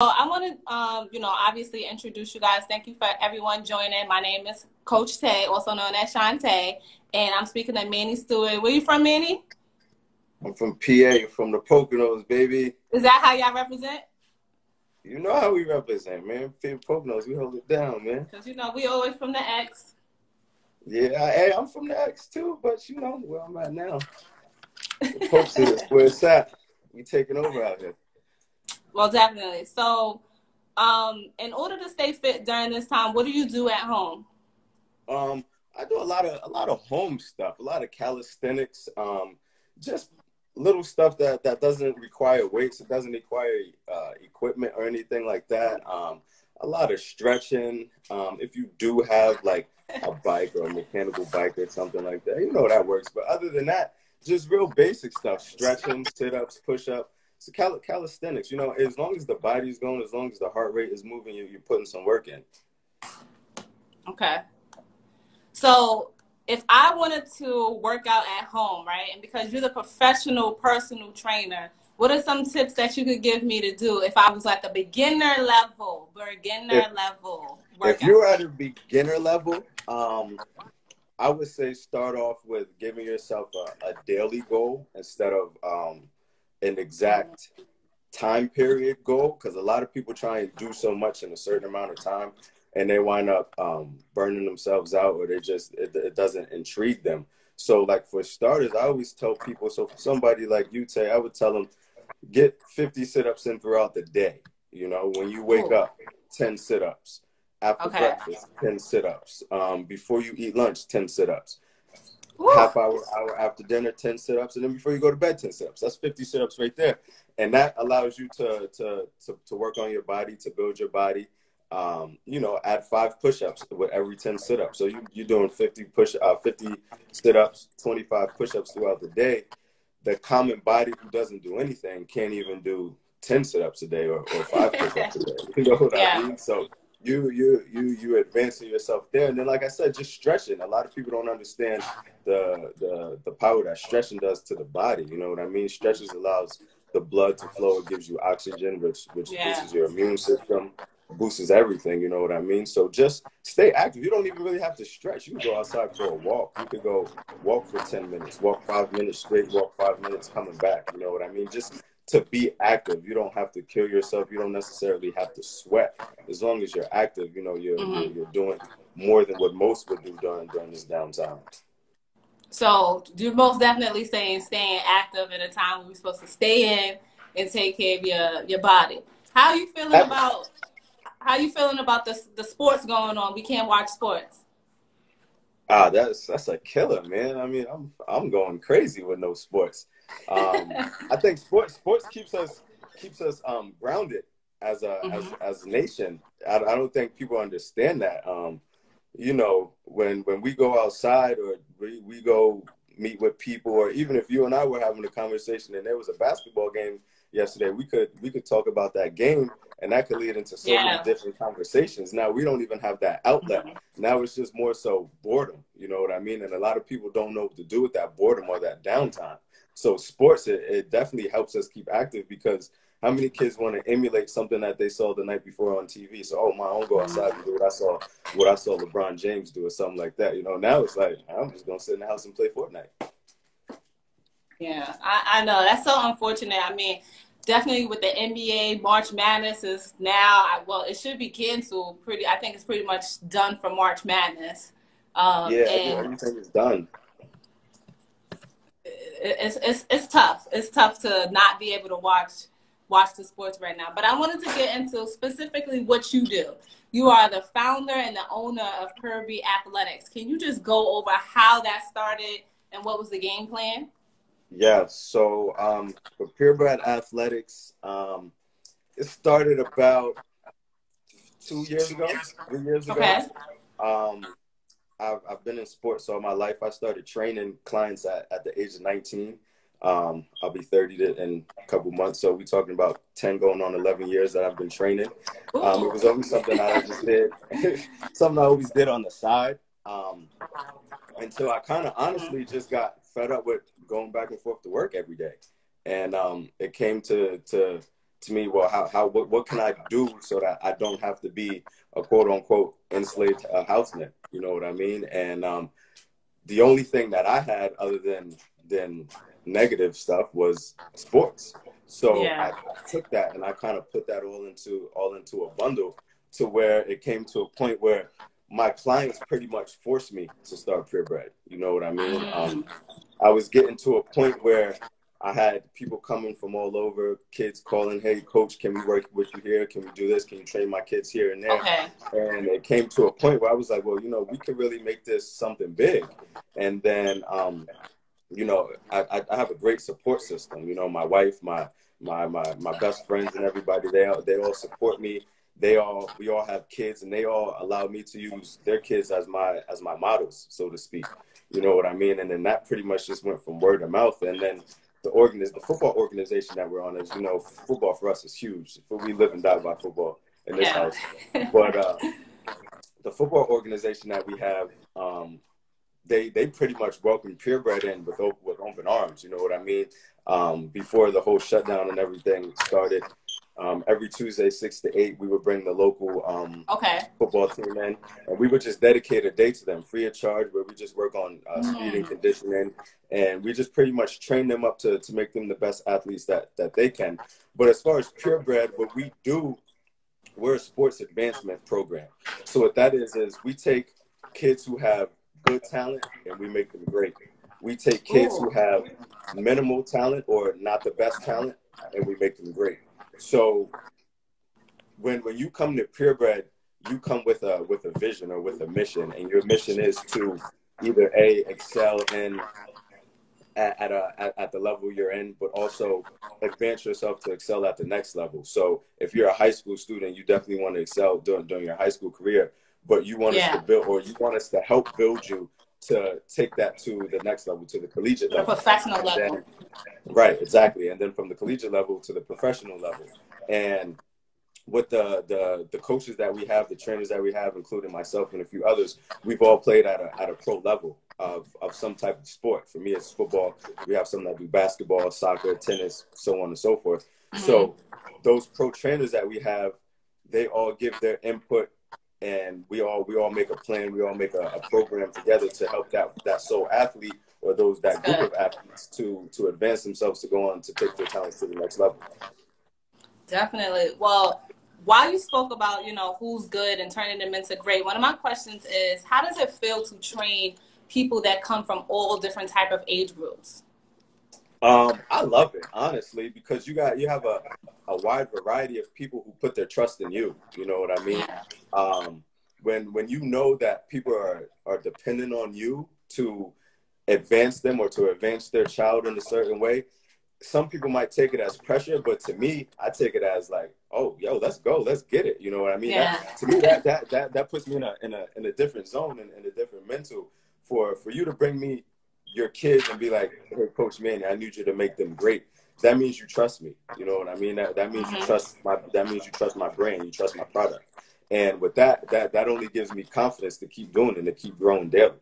I want to, obviously introduce you guys. Thank you for everyone joining. My name is Coach Tay, also known as Shantae, and I'm speaking to Mannie Stewart. Where you from, Mannie? I'm from PA, from the Poconos, baby. Is that how y'all represent? You know how we represent, man. Poconos, we hold it down, man. Because, we always from the X. Yeah, hey, I'm from the X too, but where I'm at now. The Pokes is where it's at. We taking over out here. Well, definitely. So, in order to stay fit during this time, what do you do at home? I do a lot of home stuff, a lot of calisthenics, just little stuff that doesn't require weights, it doesn't require equipment or anything like that. A lot of stretching. If you do have like a bike or a mechanical bike or something like that, that works. But other than that, just real basic stuff: stretching, sit-ups, push-up. So calisthenics, as long as the body's going, as long as the heart rate is moving, you're putting some work in. Okay. So if I wanted to work out at home, right, and because you're the professional personal trainer, what are some tips that you could give me to do if I was like a beginner level workout? If you're at a beginner level, I would say start off with giving yourself a daily goal instead of an exact time period goal, because a lot of people try and do so much in a certain amount of time and they wind up burning themselves out, or it doesn't intrigue them. So like for starters, I always tell people, so for somebody like you, Tay, I would tell them get 50 sit-ups in throughout the day. When you wake up, 10 sit-ups. After breakfast, 10 sit-ups. Before you eat lunch, 10 sit-ups. Half hour after dinner, 10 sit-ups, and then before you go to bed, 10 sit-ups. That's 50 sit-ups right there. And that allows you to work on your body, to build your body. Add 5 push-ups with every 10 sit-ups. So you're doing 50 sit-ups, 25 push-ups throughout the day. The common body who doesn't do anything can't even do 10 sit-ups a day or 5 push-ups a day. You know what I mean? So you advancing yourself there. And then, like I said, just stretching. A lot of people don't understand the power that stretching does to the body. You know what I mean? Stretches allows the blood to flow. It gives you oxygen, which boosts your immune system, boosts everything. You know what I mean? So just stay active. You don't even really have to stretch. You can go outside for a walk. You could go walk for 10 minutes, walk 5 minutes straight, walk 5 minutes coming back. You know what I mean? Just to be active. You don't have to kill yourself. You don't necessarily have to sweat. As long as you're active, you're doing more than what most would do during this downtime. So you're most definitely saying staying active in a time when we're supposed to stay in and take care of your body. How are you feeling about the sports going on? We can't watch sports. That's a killer, man. I mean, I'm going crazy with no sports. I think sports keeps us grounded as a nation. I don't think people understand that. When we go outside or we go meet with people, or even if you and I were having a conversation and there was a basketball game yesterday, we could talk about that game, and that could lead into so many different conversations. Now we don't even have that outlet. Now it's just more so boredom. You know what I mean? And a lot of people don't know what to do with that boredom or that downtime. So sports, it definitely helps us keep active, because how many kids want to emulate something that they saw the night before on TV? So, I want to go outside and do what I saw LeBron James do, or something like that. Now it's like, I'm just going to sit in the house and play Fortnite. Yeah, I know. That's so unfortunate. I mean, definitely with the NBA, March Madness is now, it should be canceled. I think it's pretty much done for March Madness. Everything is done. It's tough. It's tough to not be able to watch the sports right now. But I wanted to get into specifically what you do. You are the founder and the owner of PureBred Athletics. Can you just go over how that started and what was the game plan? Yeah, so for PureBred Athletics, it started about 3 years ago. Okay. I've been in sports all my life. I started training clients at the age of 19. I'll be 30 in a couple months. So we're talking about 10 going on 11 years that I've been training. It was always something that I just did, something I always did on the side, until I kind of honestly just got fed up with going back and forth to work every day. And it came to to me, well, what can I do so that I don't have to be a quote unquote enslaved houseman? You know what I mean? And the only thing that I had other than negative stuff was sports. So Yeah. I took that and I kind of put that all into a bundle to where it came to a point where my clients pretty much forced me to start PureBred. You know what I mean? I was getting to a point where I had people coming from all over, kids calling, hey, coach, can we work with you here? Can we do this? Can you train my kids here and there? Okay. And it came to a point where I was like, well, you know, we could really make this something big. And then, you know, I have a great support system. You know, my wife, my best friends and everybody, they all support me. We all have kids, and they all allow me to use their kids as my models, so to speak. You know what I mean? And then that pretty much just went from word to mouth. And then the football organization that we're on is, you know, football for us is huge. We live and die by football in this Yeah. house. But the football organization that we have, they pretty much welcomed PureBred in with open arms. You know what I mean? Before the whole shutdown and everything started, every Tuesday, 6 to 8, we would bring the local football team in, and we would just dedicate a day to them free of charge, where we just work on speed and conditioning, and we just pretty much train them up to make them the best athletes that they can. But as far as PureBred, what we do, we're a sports advancement program. So what that is we take kids who have good talent and we make them great. We take kids who have minimal talent or not the best talent and we make them great. So when you come to PureBred, you come with a vision or with a mission, and your mission is to either excel in at the level you're in, but also advance yourself to excel at the next level. So if you're a high school student, you definitely want to excel during your high school career, but you want us to build, or you want us to help build you to take that to the next level, to the collegiate level. The professional level. Right, exactly. And then from the collegiate level to the professional level. And with the coaches that we have, the trainers that we have, including myself and a few others, we've all played at a pro level of some type of sport. For me, it's football. We have some that do basketball, soccer, tennis, so on and so forth. So those pro trainers that we have, they all give their input, and we all make a plan. We all make a program together to help that sole athlete or that group of athletes to advance themselves, to go on to take their talents to the next level. Definitely. Well, while you spoke about, you know, who's good and turning them into great, one of my questions is, how does it feel to train people that come from all different type of age groups? I love it, honestly, because you have a wide variety of people who put their trust in you. You know what I mean? When you know that people are dependent on you to advance them or to advance their child in a certain way, some people might take it as pressure, but to me, I take it as like, oh, yo, let's go, let's get it. You know what I mean? Yeah. To me, that puts me in a different zone and a different mental. For you to bring me your kids and be like, hey, Coach Mannie, I need you to make them great. That means you trust me. You know what I mean? That means you trust my brand, you trust my product. And with that only gives me confidence to keep doing it and to keep growing daily.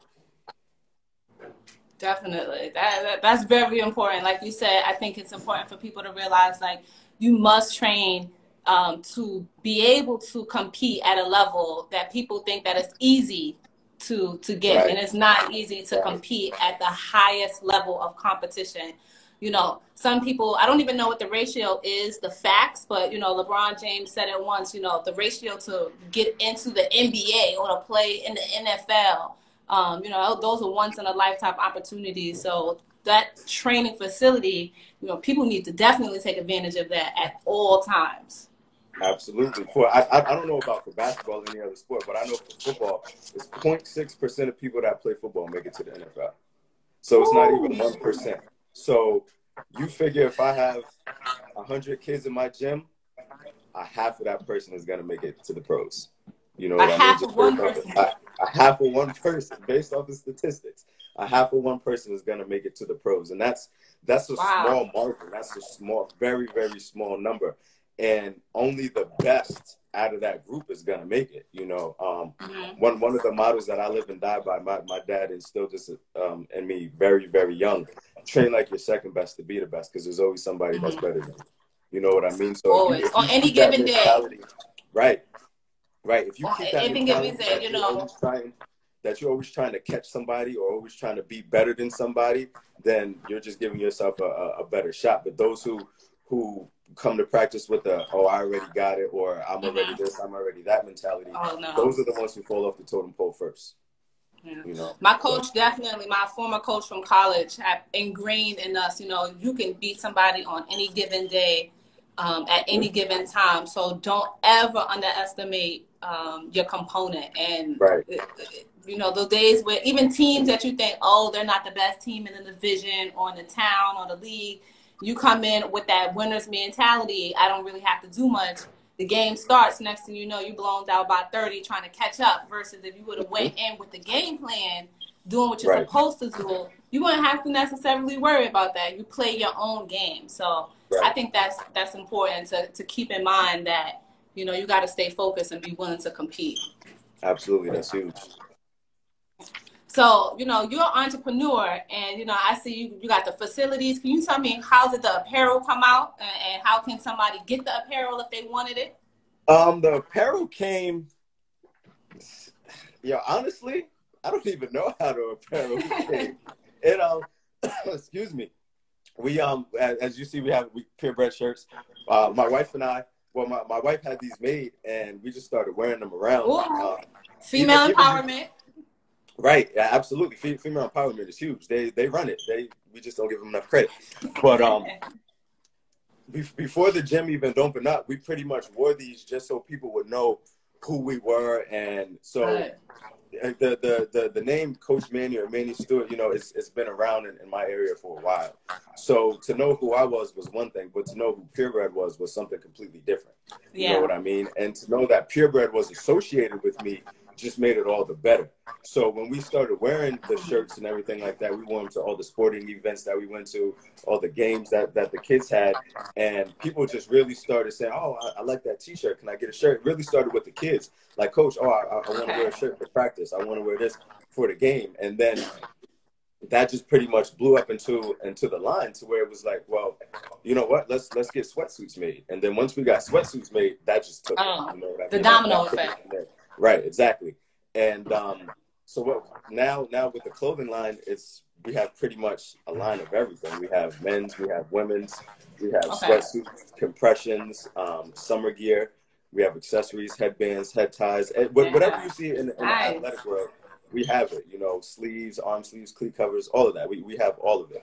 Definitely. That's very important. Like you said, I think it's important for people to realize, like, you must train to be able to compete at a level that people think that it's easy to get. Right. And it's not easy to compete at the highest level of competition. You know, some people, I don't even know what the ratio is, the facts, but, you know, LeBron James said it once, you know, the ratio to get into the NBA or to play in the NFL, you know, those are once in a lifetime opportunities. So that training facility, you know, people need to definitely take advantage of that at all times. Absolutely. I don't know about for basketball or any other sport, but I know for football, it's 0.6% of people that play football make it to the NFL. So it's not even 1%. So you figure if I have 100 kids in my gym, a half of that person is going to make it to the pros. You know what I mean? Half of one person. A half of one person, based off the statistics. A half of one person is going to make it to the pros. And that's a small margin. That's a very, very small number. And only the best out of that group is going to make it. You know, one of the models that I live and die by, my dad instilled this in me very, very young. Train like you're second best to be the best, because there's always somebody that's better than you. You know what I mean? So Always. if On you any keep that given day. mentality, right, right. If you On keep that any given mentality day, that you're always trying to catch somebody or always trying to be better than somebody, then you're just giving yourself a better shot. But those who come to practice with oh, I already got it, or I'm already this, I'm already that mentality, oh no. those are the ones who fall off the totem pole first. Yeah. You know, my coach definitely, my former coach from college, had ingrained in us, you can beat somebody on any given day, at any given time. So don't ever underestimate your component. And right. those days where even teams that you think, oh, they're not the best team in the division or in the town or the league, you come in with that winner's mentality. I don't really have to do much. The game starts, next thing you know, you blown out by 30 trying to catch up, versus if you would have went in with the game plan, doing what you're supposed to do, you wouldn't have to necessarily worry about that. You play your own game. So I think that's important to keep in mind, that you got to stay focused and be willing to compete. Absolutely, that's huge. So, you're an entrepreneur, and, I see you got the facilities. Can you tell me, how did the apparel come out, and how can somebody get the apparel if they wanted it? The apparel came, honestly, I don't even know how the apparel came. It, excuse me. We, as you see, we have PureBred shirts. My wife and I, my wife had these made, and we just started wearing them around. Female empowerment. Right, yeah, absolutely. Female empowerment is huge. They run it. We just don't give them enough credit. But before the gym even opened up, we pretty much wore these just so people would know who we were. And so the name Coach Mannie or Mannie Stewart, it's been around in my area for a while. So to know who I was one thing, but to know who PureBred was something completely different. You know what I mean? And to know that PureBred was associated with me just made it all the better. So when we started wearing the shirts and everything like that, we went to all the sporting events that we went to, all the games that the kids had, and people just really started saying, oh, I like that t-shirt. Can I get a shirt? It really started with the kids. Like, Coach, oh, I want to wear a shirt for practice. I want to wear this for the game. And then that just pretty much blew up into the line, to where it was like, well, you know what? Let's get sweatsuits made. And then once we got sweatsuits made, that just took the domino effect. Right, exactly. And so now with the clothing line, we have pretty much a line of everything. We have men's, we have women's, we have sweatsuits, compressions, summer gear. We have accessories, headbands, head ties, whatever you see in the athletic world, we have it. Sleeves, arm sleeves, cleat covers, all of that. We have all of it.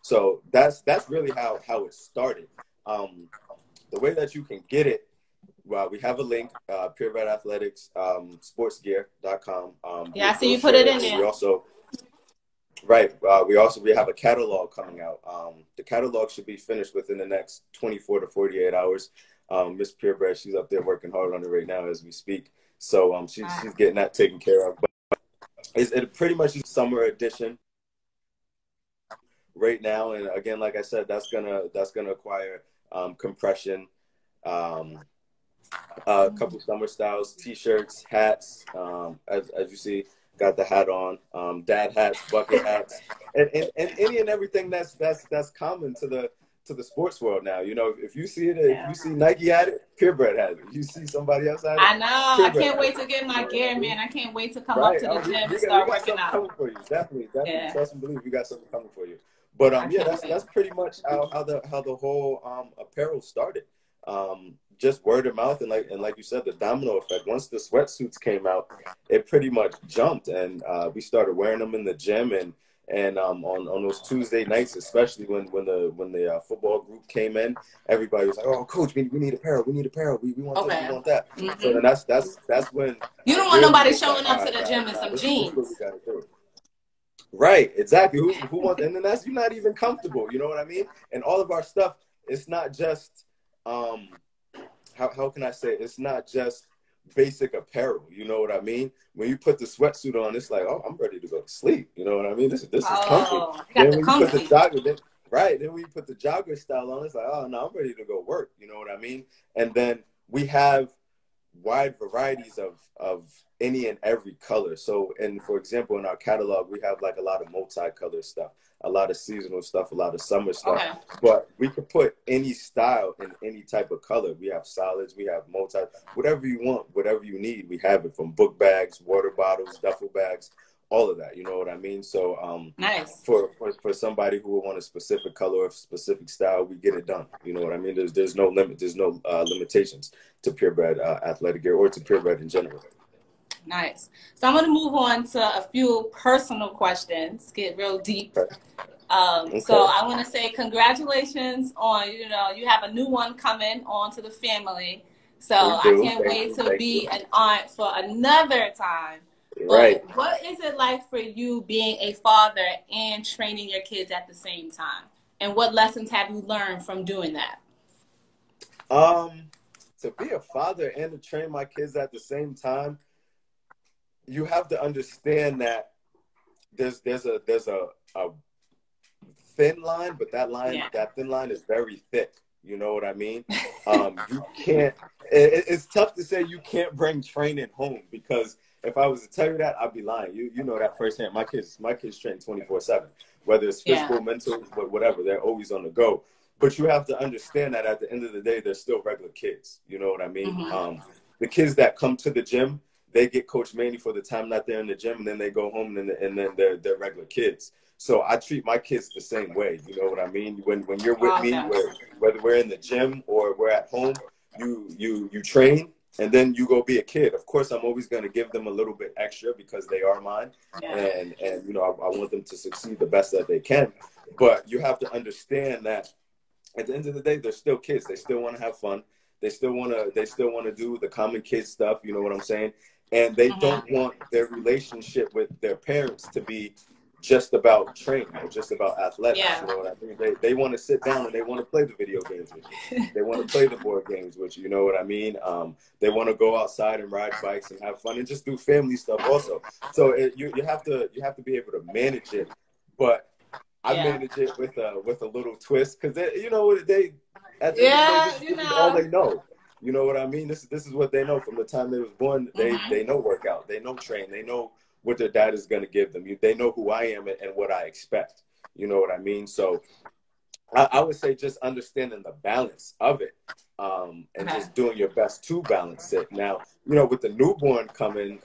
So that's really how it started. The way that you can get it, well, we have a link, PureBred Athletics, sportsgear.com. I see you put it in there. We also, we have a catalog coming out. The catalog should be finished within the next 24 to 48 hours. Miss PureBred, she's up there working hard on it right now as we speak. So she's getting that taken care of. But it pretty much is a summer edition right now. And again, like I said, that's gonna acquire compression, a couple summer styles, t-shirts, hats, as you see, got the hat on, dad hats, bucket hats, and any and everything that's common to the sports world now. If you see it, if you see Nike at it, PureBred has it. You see somebody else at it, I know. I can't wait to get my gear, man. I can't wait to come up to the gym and start working out. Coming for you. Definitely. Trust and believe we got something coming for you. But that's pretty much how the whole apparel started. Just word of mouth, and like you said, the domino effect. Once the sweatsuits came out, it pretty much jumped, and we started wearing them in the gym, and on those Tuesday nights, especially when the football group came in, everybody was like, "Oh, Coach, we need apparel. We need apparel. We want this. We want that." Mm-hmm. So then that's when you don't want nobody showing up to the gym in some jeans. This is what we gotta do. Right, exactly. Who wants? And then you're not even comfortable. You know what I mean? And all of our stuff, it's not just how can I say it? It's not just basic apparel. You know what I mean? When you put the sweatsuit on, it's like, oh, I'm ready to go to sleep. You know what I mean? This is comfy. Then when you put the jogger, then when you put the jogger style on, it's like, oh no, I'm ready to go work. You know what I mean? And then we have wide varieties of any and every color. So, and for example, in our catalog, we have like a lot of multicolor stuff, a lot of seasonal stuff, a lot of summer stuff. Okay. But we could put any style in any type of color. We have solids, we have multi, whatever you want, whatever you need. We have it, from book bags, water bottles, duffel bags, all of that. You know what I mean? So Nice. For somebody who would want a specific color or specific style, we get it done. You know what I mean? There's no limit. There's no limitations to PureBred athletic gear, or to PureBred in general. Nice. So I'm going to move on to a few personal questions, get real deep. Okay. So I want to say congratulations on, you have a new one coming on to the family. So I can't wait to be an aunt for another time. Right. But what is it like for you being a father and training your kids at the same time? And what lessons have you learned from doing that? To be a father and to train my kids at the same time, you have to understand that there's a thin line, but that thin line is very thick. You know what I mean? You can't. It's tough to say you can't bring training home, because if I was to tell you that, I'd be lying. You know that firsthand. My kids train 24/7, whether it's physical, mental, whatever. They're always on the go. But you have to understand that at the end of the day, they're still regular kids. You know what I mean? Mm-hmm. The kids that come to the gym, they get Coach Mannie for the time that they're in the gym, and then they go home, and then they're regular kids. So I treat my kids the same way. You know what I mean? When you're with me, whether we're in the gym or we're at home, you train, and then you go be a kid. Of course, I'm always going to give them a little bit extra because they are mine, and I want them to succeed the best that they can. But you have to understand that at the end of the day, they're still kids. They still want to have fun. They still want to do the common kid stuff. You know what I'm saying? And they don't want their relationship with their parents to be just about training or just about athletics. You know what I mean? They want to sit down and they want to play the video games with you. They want to play the board games with you. You know what I mean? They want to go outside and ride bikes and have fun and just do family stuff also. So you have to be able to manage it, but I manage it with a little twist, because at the end of the day, this is all they know. You know what I mean? This is what they know from the time they was born. They know workout, they know train, they know what their dad is going to give them. They know who I am and what I expect. You know what I mean? So I would say just understanding the balance of it, and just doing your best to balance it. Now, with the newborn coming,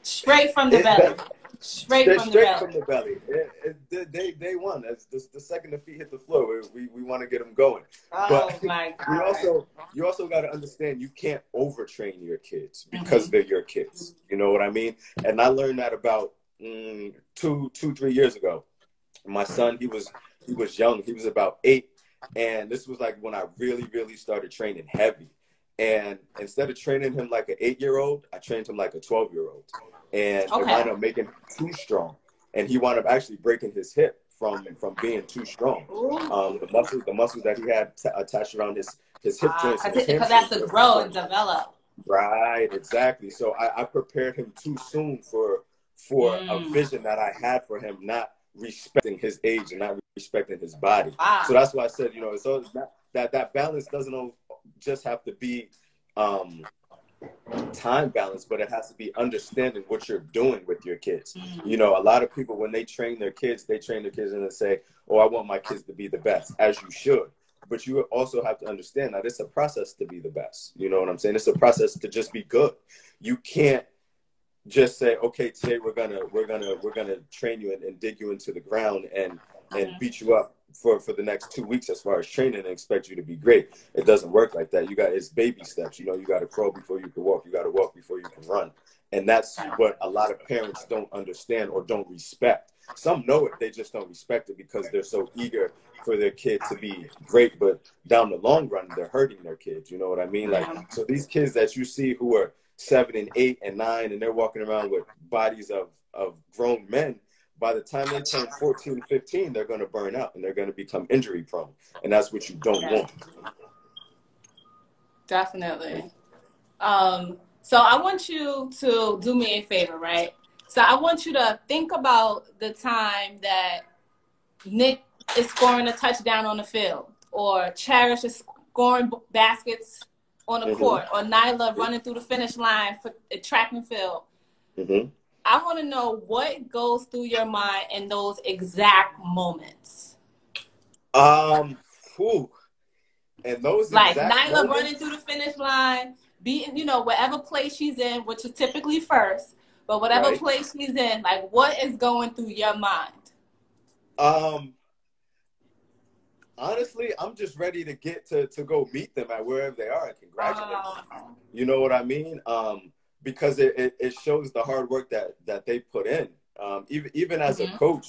straight from the belly. Straight from the belly. Day one. That's the second the feet hit the floor. We want to get them going. Oh, my God. You also got to understand, you can't overtrain your kids because they're your kids. You know what I mean? And I learned that about 3 years ago. My son, he was young. He was about 8, and this was like when I really, really started training heavy. And instead of training him like an 8-year-old, I trained him like a 12-year-old. And it wound up making him too strong. And he wound up actually breaking his hip from being too strong. The muscles that he had attached around his hip joints. Because that's to grow and develop. Right, exactly. So I prepared him too soon for a vision that I had for him, not respecting his age and not respecting his body. Wow. So that's why I said, so that balance doesn't just have to be time balance, but it has to be understanding what you're doing with your kids. A lot of people, when they train their kids and they say, oh, I want my kids to be the best, as you should. But you also have to understand that it's a process to be the best. You know what I'm saying? It's a process to just be good. You can't just say, okay, today we're gonna train you and dig you into the ground and beat you up for the next 2 weeks as far as training and expect you to be great. It doesn't work like that. It's baby steps. You got to crawl before you can walk. You got to walk before you can run. And that's what a lot of parents don't understand or don't respect. Some know it, they just don't respect it because they're so eager for their kid to be great. But down the long run, they're hurting their kids. You know what I mean? So these kids that you see who are 7 and 8 and 9, and they're walking around with bodies of grown men, by the time they turn 14, 15, they're going to burn out and they're going to become injury prone. And that's what you don't want. Definitely. So I want you to do me a favor, right? So I want you to think about the time that Nick is scoring a touchdown on the field, or Cherish is scoring baskets on the court, or Nyla running through the finish line for track and field. I want to know what goes through your mind in those exact moments. Whew. And those like exact Nyla moments, running through the finish line, beating, you know, whatever place she's in, which is typically first, but whatever place she's in, like, what is going through your mind? Honestly, I'm just ready to get to go meet them at wherever they are and congratulate them. You know what I mean? Because it shows the hard work that they put in. Even as a coach,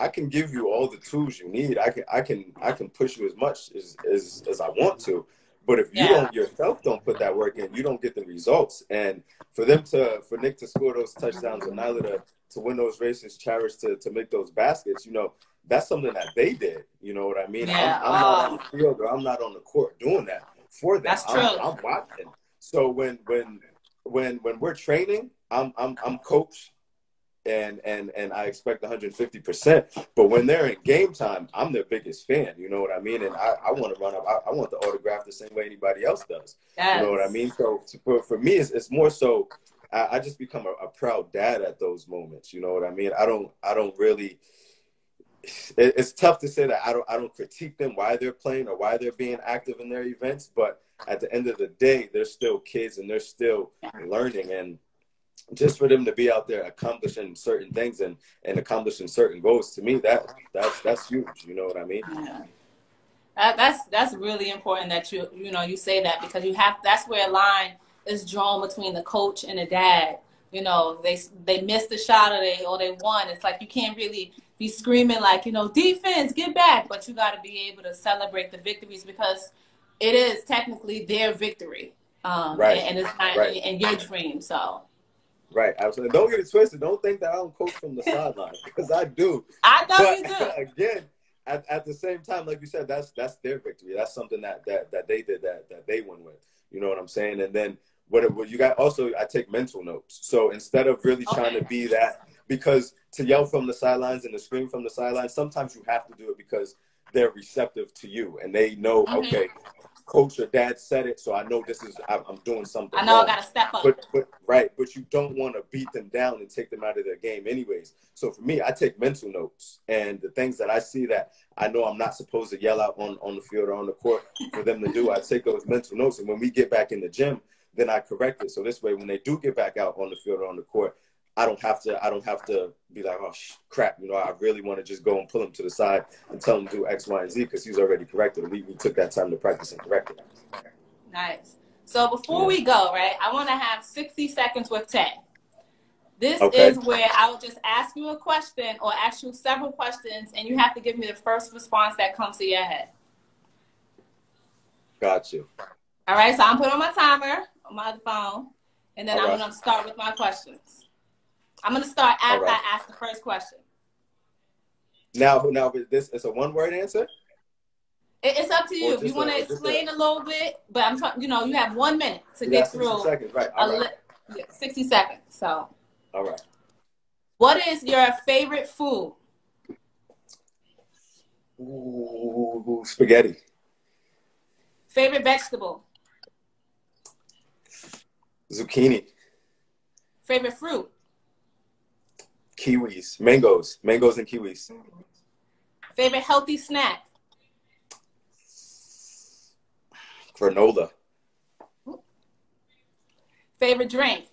I can give you all the tools you need. I can push you as much as I want to. But if you don't yourself don't put that work in, you don't get the results. And for Nick to score those touchdowns and Nyla to win those races, Cherish to make those baskets, you know, that's something that they did. You know what I mean? Yeah. I'm not on the field or I'm not on the court doing that for them. That's true. I'm watching. So when we're training, I'm coach and I expect 150%. But when they're in game time, I'm their biggest fan. You know what I mean? And I want to run up. I want the autograph the same way anybody else does. Yes. You know what I mean? So for me, it's more so I just become a proud dad at those moments. You know what I mean? I don't really. It's tough to say that I don't critique them why they're playing or why they're being active in their events, but at the end of the day, they're still kids and they're still learning, and just for them to be out there accomplishing certain things and accomplishing certain goals, to me that's huge. You know what I mean? Yeah. That's really important that you say that, because that's where a line is drawn between the coach and the dad. You know, they missed the shot or they won. It's like you can't really be screaming like, you know, defense, get back. But you got to be able to celebrate the victories, because it is technically their victory. And it's not in your dream. So. Right, absolutely. Don't get it twisted. Don't think that I don't coach from the sideline, because I do. I know you do. Again, at the same time, like you said, that's their victory. That's something that they did that they won with. You know what I'm saying? And then what you got also, I take mental notes. So instead of really trying to be that, because to yell from the sidelines and to scream from the sidelines, sometimes you have to do it because they're receptive to you and they know, okay, coach or dad said it, so I know I'm doing something I know wrong. I got to step up. But you don't want to beat them down and take them out of their game anyways. So for me, I take mental notes, and the things that I see that I know I'm not supposed to yell out on the field or on the court for them to do, I take those mental notes, and when we get back in the gym, then I correct it. So this way, when they do get back out on the field or on the court, I don't have to be like, oh, crap. You know, I really want to just go and pull him to the side and tell him to do X, Y, and Z, because he's already corrected. We took that time to practice and correct it. Nice. So before we go, right, I want to have 60 seconds with Ted. This is where I'll just ask you a question or ask you several questions, and you have to give me the first response that comes to your head. Got you. All right, so I'm putting on my timer on my other phone, and then I'm going to start with my questions. I'm going to start after I ask the first question. Now, this is a one-word answer? It's up to you. If you want to explain a little bit, but I'm talking, you have 1 minute to get through. 60 seconds, right. All right. 60 seconds. So. All right. What is your favorite food? Ooh, spaghetti. Favorite vegetable? Zucchini. Favorite fruit? Kiwis. Mangoes and kiwis. Favorite healthy snack? Granola. Favorite drink?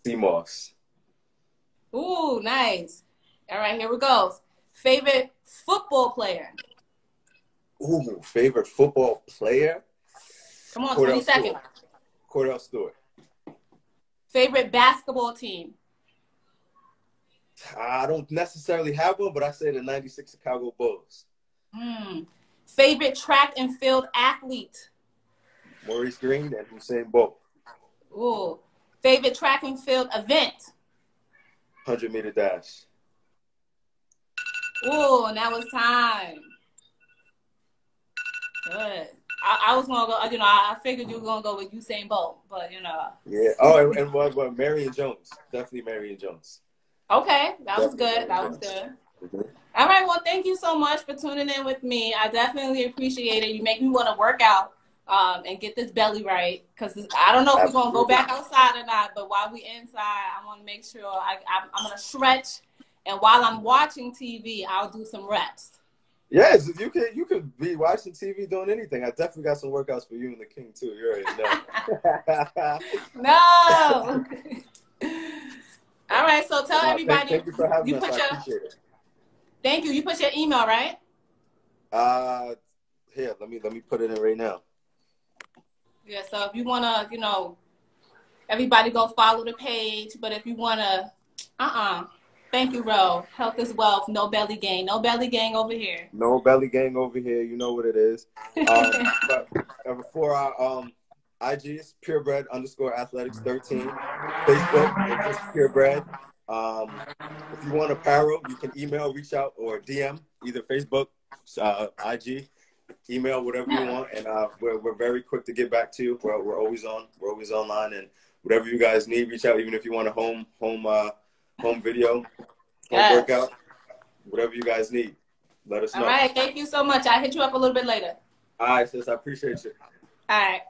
Sea moss. Ooh, nice. All right, here we go. Favorite football player? Ooh, favorite football player? Come on, 20 seconds. Stewart. Favorite basketball team? I don't necessarily have one, but I say the 96 Chicago Bulls. Favorite track and field athlete? Maurice Green and Usain Bolt. Ooh. Favorite track and field event? 100-meter dash. Ooh, now it's time. Good. I was going to go, I figured you were going to go with Usain Bolt, but, Yeah. Oh, and what Marion Jones. Definitely Marion Jones. Okay. That was good. Mm-hmm. All right. Well, thank you so much for tuning in with me. I definitely appreciate it. You make me want to work out and get this belly right. Because I don't know if we're going to go back outside or not, but while we inside, I want to make sure I'm going to stretch. And while I'm watching TV, I'll do some reps. Yes, you can be watching TV doing anything. I definitely got some workouts for you and the king too. You already know. No. All right, so tell everybody. Thank you for having us. I appreciate it. Thank you. You put your email, right? Here, let me put it in right now. Yeah, so if you wanna, you know, everybody go follow the page. But if you wanna, thank you, Ro. Health is wealth. No belly gang. No belly gang over here. No belly gang over here. You know what it is. But for our IGs, PureBred _athletics 13. Facebook, it's just PureBred. If you want apparel, you can email, reach out, or DM either Facebook, IG, email, whatever you want, and we're very quick to get back to you. We're always on. We're always online, and whatever you guys need, reach out. Even if you want a home video, home workout, whatever you guys need, let us know. All right, thank you so much. I'll hit you up a little bit later. All right, sis, I appreciate you. All right.